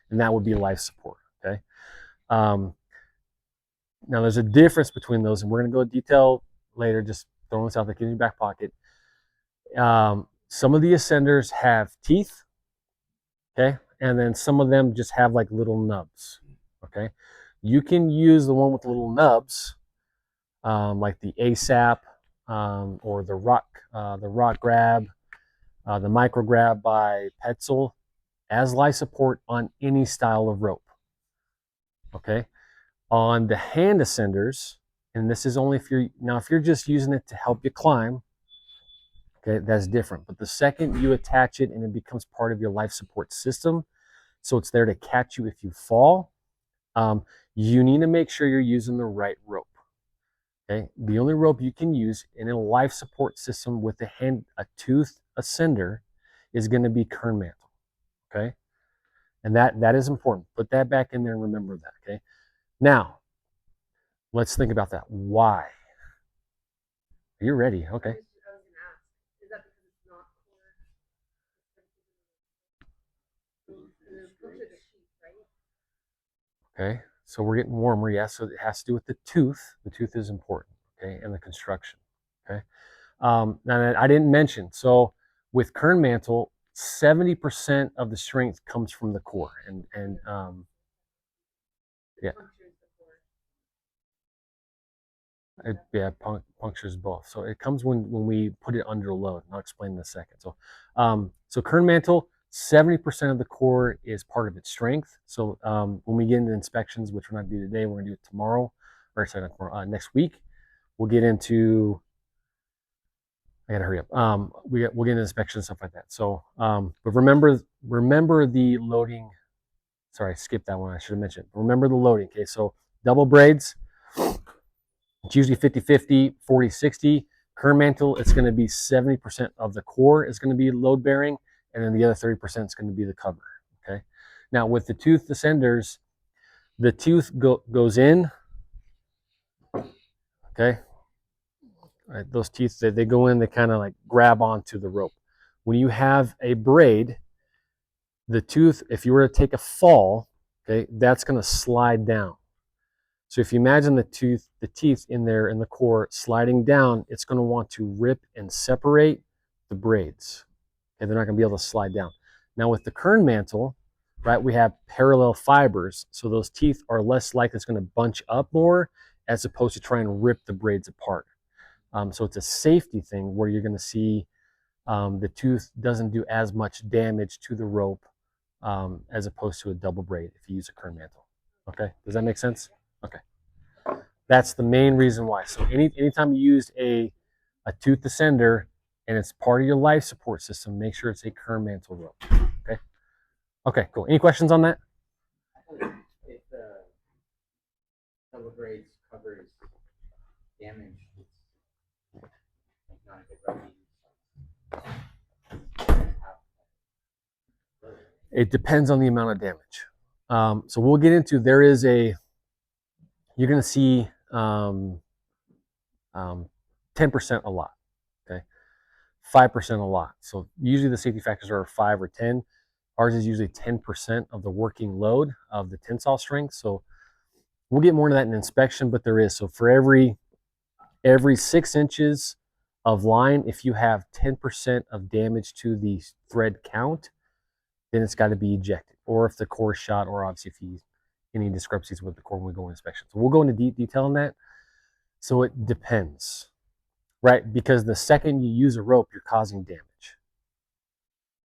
A: and that would be life support. Okay. Now there's a difference between those, and we're going to go into detail later. Just throwing this out there, in your back pocket. Some of the ascenders have teeth, okay, and then some of them just have like little nubs. Okay, you can use the one with little nubs, like the ASAP or the rock grab, the micro grab by Petzl, as life support on any style of rope. Okay, on the hand ascenders, and this is only if you're just using it to help you climb, okay, that's different. But the second you attach it and it becomes part of your life support system, so it's there to catch you if you fall, you need to make sure you're using the right rope. Okay, the only rope you can use in a life support system with a tooth ascender is going to be Kern mantle. Okay, and that is important. Put that back in there and remember that. Okay, now let's think about that. Why? Are you ready? Okay. Okay, so we're getting warmer, yes. So it has to do with the tooth. The tooth is important, okay, and the construction. Okay. Now I didn't mention, so with Kern mantle, 70% of the strength comes from the core, and yeah. Yeah, punctures both. So it comes when we put it under load. And I'll explain in a second. So kern mantle, 70% of the core is part of its strength. So when we get into inspections, which we're not doing today, we're gonna do it tomorrow, or sorry, not tomorrow, next week. We'll get into. I gotta hurry up. We'll get into inspection and stuff like that. So, but remember the loading. Sorry, I skipped that one. I should have mentioned. Remember the loading. Okay, so double braids. It's usually 50-50, 40-60. Kern mantle, it's going to be 70% of the core is going to be load bearing, and then the other 30% is going to be the cover. Okay. Now with the tooth descenders, the tooth goes in. Okay. All right, those teeth, they go in, they kind of like grab onto the rope. When you have a braid, the tooth, if you were to take a fall, okay, that's going to slide down. So if you imagine the teeth in there in the core sliding down, it's going to want to rip and separate the braids. Okay, they're not going to be able to slide down. Now with the kern mantle, right, we have parallel fibers, so those teeth are less likely it's going to bunch up more as opposed to try and rip the braids apart. So it's a safety thing where you're going to see the tooth doesn't do as much damage to the rope as opposed to a double braid if you use a kern mantle. Okay, does that make sense? Okay. That's the main reason why. So anytime you use a tooth descender and it's part of your life support system, make sure it's a kern mantle rope. Okay. Okay, cool. Any questions on that?
B: If the double braids covers damage, it's not a good rub.
A: It depends on the amount of damage. So we'll get into, there is a, you're going to see 10% a lot, okay? 5% a lot. So usually the safety factors are 5 or 10. Ours is usually 10% of the working load of the tensile strength. So we'll get more into that in inspection, but there is. So for every 6 inches of line, if you have 10% of damage to the thread count, then it's got to be ejected. Or if the core is shot, or obviously if you any discrepancies with the core when we go in inspection. So we'll go into deep detail on that. So it depends, right? Because the second you use a rope, you're causing damage,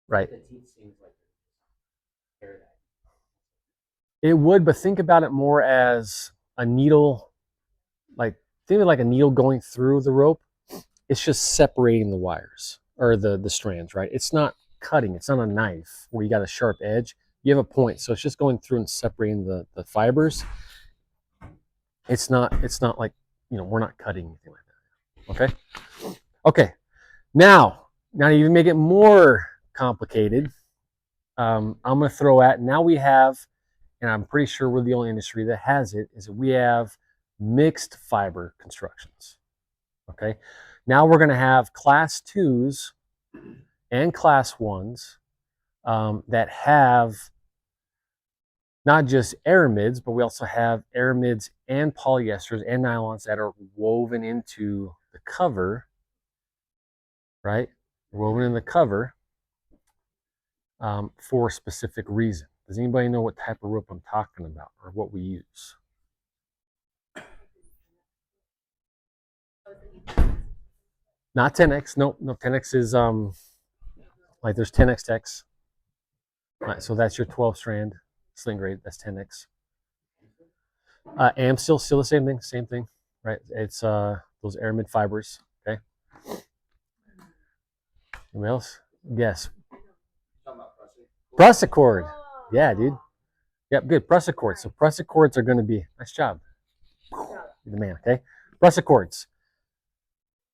A: right?
B: The teeth seems like they're
A: It would, but think about it more as a needle, like think of it like a needle going through the rope. It's just separating the wires or the strands, right? It's not cutting. It's not a knife where you got a sharp edge. You have a point, so it's just going through and separating the fibers. It's not like, we're not cutting anything like that. Okay. Okay. Now to even make it more complicated, I'm going to throw at, now we have, and I'm pretty sure we're the only industry that has it, is that we have mixed fiber constructions. Okay. Now we're going to have class 2s and class 1s that have not just aramids, but we also have aramids and polyesters and nylons that are woven into the cover, right? Woven in the cover for a specific reason. Does anybody know what type of rope I'm talking about or what we use? Not 10X. No, 10X is like there's 10X Tex. All right, so that's your 12 strand sling grade. That's 10X. AM still the same thing, right? It's those aramid fibers. Okay. Anybody else? Yes. Prusik cord. Yeah, dude. Yep, good. Prusik cords. So prusik cords are going to be, nice job. You're the man. Okay. Prusik cords.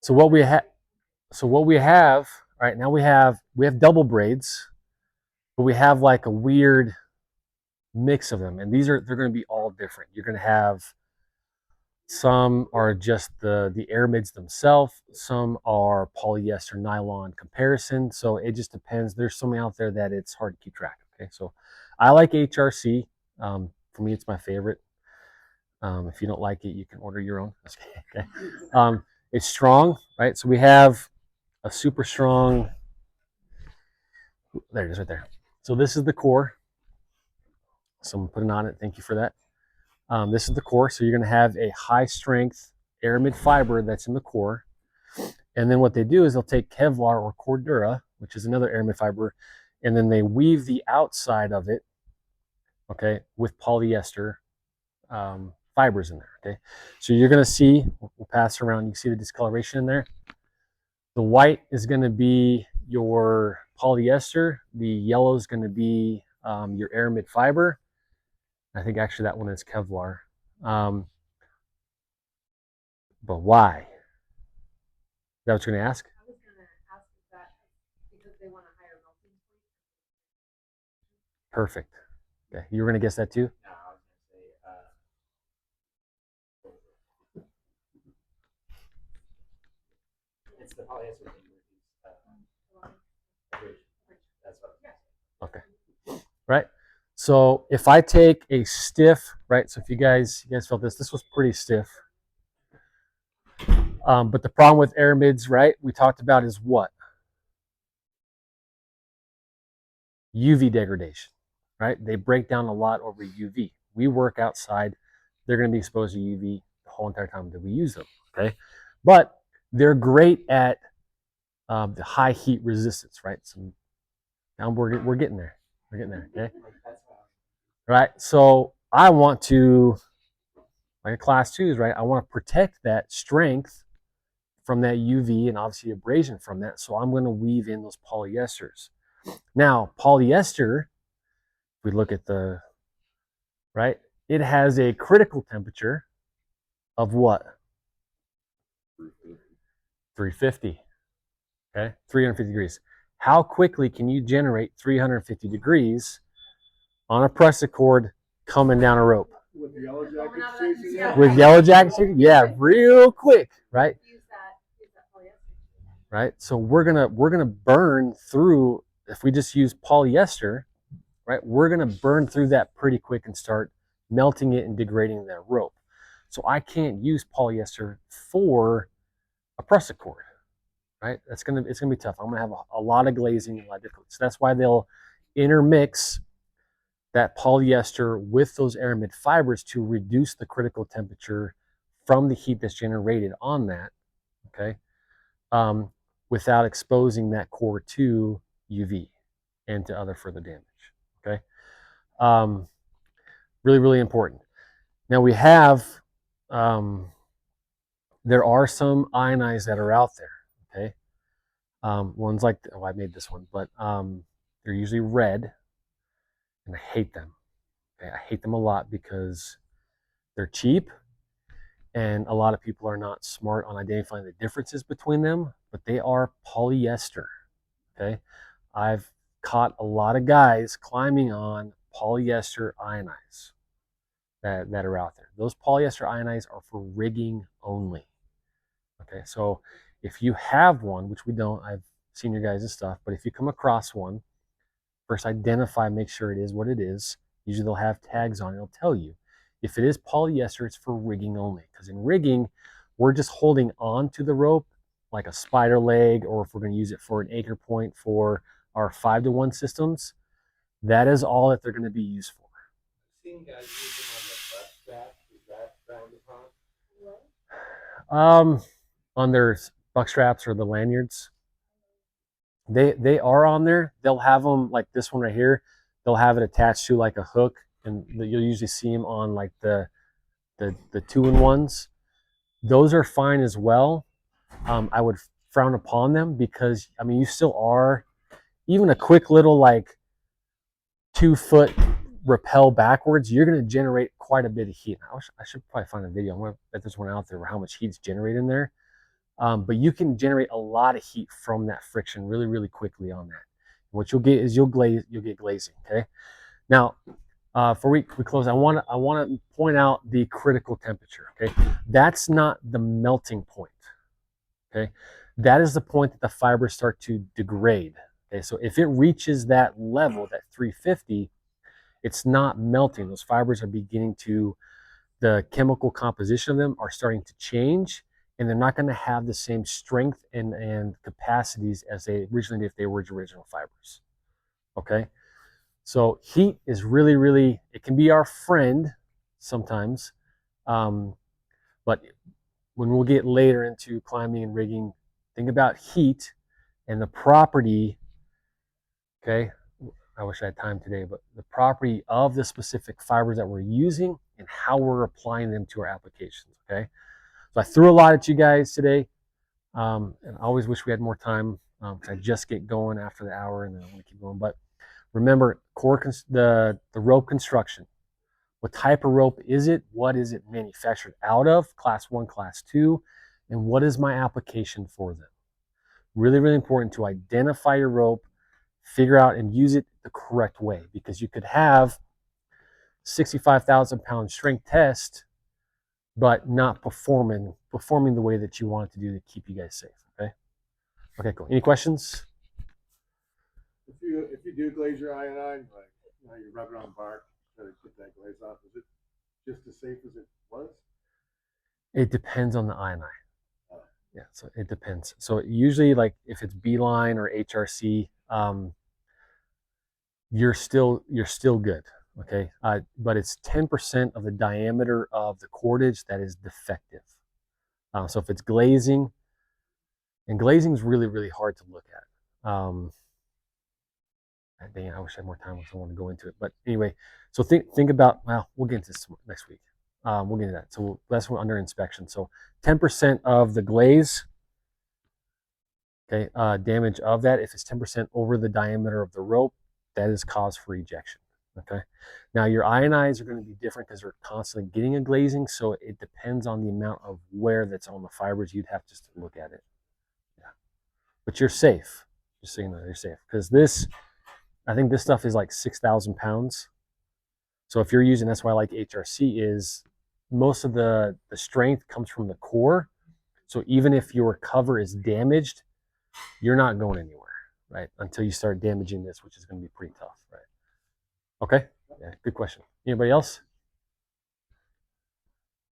A: So what we have, right now we have double braids, but we have like a weird mix of them, and they're going to be all different. You're going to have some are just the aramids themselves, some are polyester nylon comparison. So it just depends. There's so many out there that it's hard to keep track of. Okay, so I like HRC. For me, it's my favorite. If you don't like it, you can order your own. Okay. It's strong, right? So we have a super strong. There it is right there. So this is the core. Someone put it on it. Thank you for that. This is the core. So you're going to have a high strength aramid fiber that's in the core. And then what they do is they'll take Kevlar or Cordura, which is another aramid fiber, and then they weave the outside of it, okay, with polyester fibers in there, okay? So you're going to see, we'll pass around, you see the discoloration in there. The white is going to be your polyester. The yellow is going to be your aramid fiber. I think actually that one is Kevlar. But why? Is that what you're going to ask?
D: I was gonna ask if that because they want a higher melting point.
A: Perfect. Okay, you were going to guess that too?
B: No, I was gonna say it's the polyester thing with these. That's what I was gonna say.
A: Okay. Right. So if I take a stiff, right? So if you guys felt this was pretty stiff. But the problem with aramids, right? We talked about is what? UV degradation, right? They break down a lot over UV. We work outside; they're going to be exposed to UV the whole entire time that we use them. Okay, but they're great at the high heat resistance, right? So now we're getting there. We're getting there. Okay. Right. So I want to, like a class 2s, right? I want to protect that strength from that UV and obviously abrasion from that. So I'm going to weave in those polyesters. Now, polyester, if we look at the, right, it has a critical temperature of what? 350. Okay, 350 degrees. How quickly can you generate 350 degrees on a pressure cord coming down a rope?
C: With the yellow jackets chasing it?
A: With yellow jackets, yeah, real quick, right?
D: Use that polyester.
A: Right. So we're gonna burn through, if we just use polyester, right? We're gonna burn through that pretty quick and start melting it and degrading that rope. So I can't use polyester for a pressure cord, right? It's gonna be tough. I'm gonna have a lot of glazing and a lot of difficulty. So that's why they'll intermix that polyester with those aramid fibers to reduce the critical temperature from the heat that's generated on that, okay, without exposing that core to UV and to other further damage, okay? Really, really important. Now we have, there are some ionize that are out there, okay? Ones like, oh, I made this one, but they're usually red, and I hate them. Okay? I hate them a lot because they're cheap, and a lot of people are not smart on identifying the differences between them, but they are polyester, okay? I've caught a lot of guys climbing on polyester ionize that are out there. Those polyester ionize are for rigging only, okay? So if you have one, which we don't, I've seen your guys' stuff, but if you come across one, first identify, make sure it is what it is. Usually they'll have tags on it, it'll tell you. If it is polyester, it's for rigging only. Because in rigging, we're just holding on to the rope like a spider leg, or if we're going to use it for an anchor point for our 5-to-1 systems, that is all that they're going to be used for.
C: I've seen guys use them on the butt strap. Is that frowned upon?
A: On their buck straps or the lanyards, they are on there. They'll have them like this one right here. They'll have it attached to like a hook, and you'll usually see them on like the 2-in-1s. Those are fine as well. I would frown upon them because I mean you still are, even a quick little like 2-foot rappel backwards, you're going to generate quite a bit of heat. I should probably find a video. I'm going to bet there's one out there where how much heat's generated in there. But you can generate a lot of heat from that friction really, really quickly on that. What you'll get is you'll get glazing. Okay. Now, before we close, I want to point out the critical temperature. Okay, that's not the melting point. Okay, that is the point that the fibers start to degrade. Okay, so if it reaches that level, that 350, it's not melting. Those fibers are beginning to, the chemical composition of them are starting to change, and they're not going to have the same strength and capacities as they originally did if they were original fibers. Okay, so heat is really, really, it can be our friend sometimes, but when we'll get later into climbing and rigging, think about heat and the property. Okay, I wish I had time today, but the property of the specific fibers that we're using and how we're applying them to our applications. Okay, so I threw a lot at you guys today, and I always wish we had more time because I just get going after the hour and then I want to keep going. But remember, the rope construction. What type of rope is it? What is it manufactured out of? Class 1, Class 2, and what is my application for them? Really, really important to identify your rope, figure out and use it the correct way, because you could have 65,000 pound strength test, but not performing the way that you want it to do to keep you guys safe. Okay. Okay. Cool. Any questions?
C: If you do glaze your iodine, like you rub it on the bark to get that glaze off, is it just as safe as it was?
A: It depends on the iodine. Yeah, so it depends. So usually, like if it's Beeline or HRC, you're still good. Okay, but it's 10% of the diameter of the cordage that is defective. So if it's glazing, and glazing is really, really hard to look at. Dang, I wish I had more time. I want to go into it, but anyway, so think about. Well, we'll get into this next week. We'll get into that. So that's under inspection. So 10% of the glaze, okay, damage of that. If it's 10% over the diameter of the rope, that is cause for ejection. Okay. Now your ionize are going to be different because they're constantly getting a glazing, so it depends on the amount of wear that's on the fibers. You'd have just to look at it. Yeah. But you're safe. Just so you know, you're safe because this. I think this stuff is like 6,000 pounds. So if you're using, that's why I like HRC is most of the strength comes from the core. So even if your cover is damaged, you're not going anywhere, right? Until you start damaging this, which is going to be pretty tough, right? Okay. Yeah, good question. Anybody else?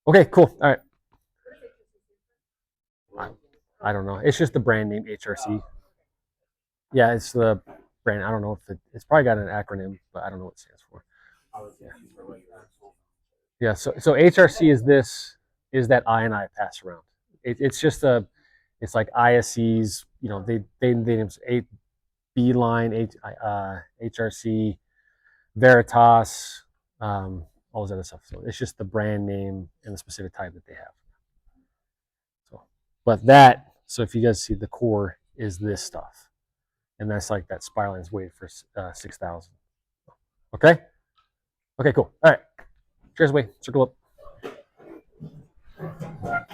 A: Okay, cool. All right. I don't know. It's just the brand name HRC. Yeah, it's the brand. I don't know if it's probably got an acronym, but I don't know what it stands for. Yeah. Yeah. So HRC is that I and I pass around. It's just it's like ISEs. You know, they name Beeline, HRC, Veritas, all those other stuff. So it's just the brand name and the specific type that they have. So, but that, so if you guys see, the core is this stuff, and that's like that spiraling is weighted for 6,000. Okay. Okay. Cool. All right. Cheers, way. Circle up.